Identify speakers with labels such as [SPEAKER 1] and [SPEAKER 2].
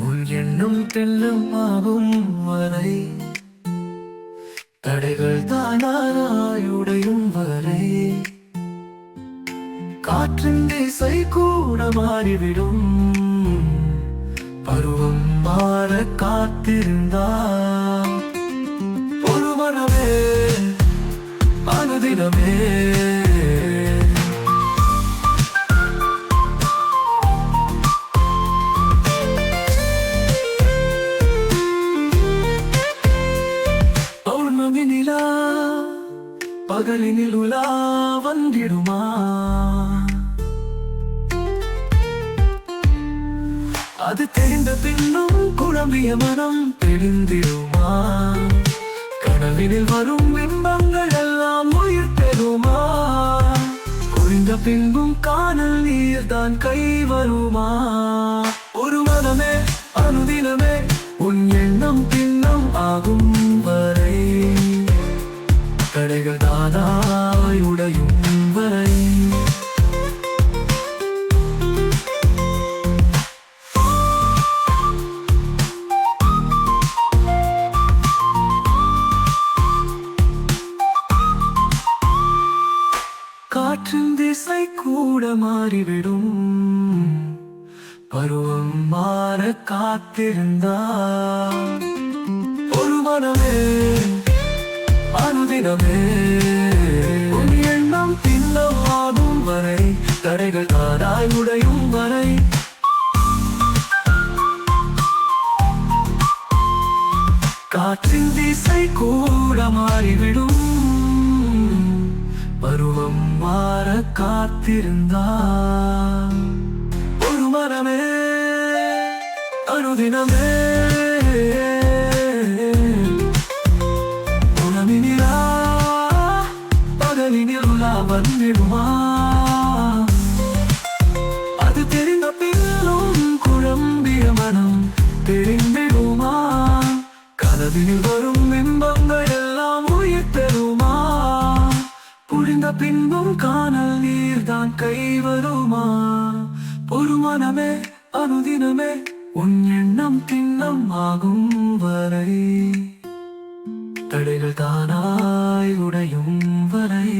[SPEAKER 1] உன் எண்ணம் தெல்லும் ஆகும் வரை தடைகள் தானாய் உடையும் வரை காற்றின் திசை கூட மாறிவிடும். பருவம் மாற காத்திருந்தால் ஒரு மனமே அனுதினமே பௌர்ணமி நிலா பகலினில் உலா வந்திடுமா? அது தெரிந்த பின்னும் குழம்பிய மனம் தெரிந்திடுமா? கனவினில் வரும் இன்பங்கள் எல்லாம் உயிர் பெறுமா? புரிந்த பின்பும் காணல் நீர்தான் கை வருமா? ஒரு மனமே அனுதினமே உன் எண்ணம் பின்னம் ஆகும் வரை தடைகள் தானாய் உடையும் வரை காற்றின் திசை கூட மாறிவிடும். பருவம் மாற காத்திருந்தால் ஒரு மனமே அனுதினமே உன் எண்ணம் பின்னம் ஆகும் வரை தடைகள் தானாய் உடையும் வரை காற்றின் திசை கூட மாறிவிடும். பருவம் மாற காத்திருந்தால் ஒரு மனமே அனுதினமே உணவினிலா பகலினில் உலா வந்திடுமா? அது தெரிந்த பின்னும் குழம்பிய மனம் தெரிந்திடுமா? கனவினில் வரும் இன்பங்கள் எல்லாம் உயிர் பெறுமா? புரிந்த பின்பும் காணல் நீர்தான் கை வருமா? ஒரு மனமே அனுதினமே உன் எண்ணம் திண்ணம் ஆகும் வரை தடைகள் தானாய் உடையும் வரை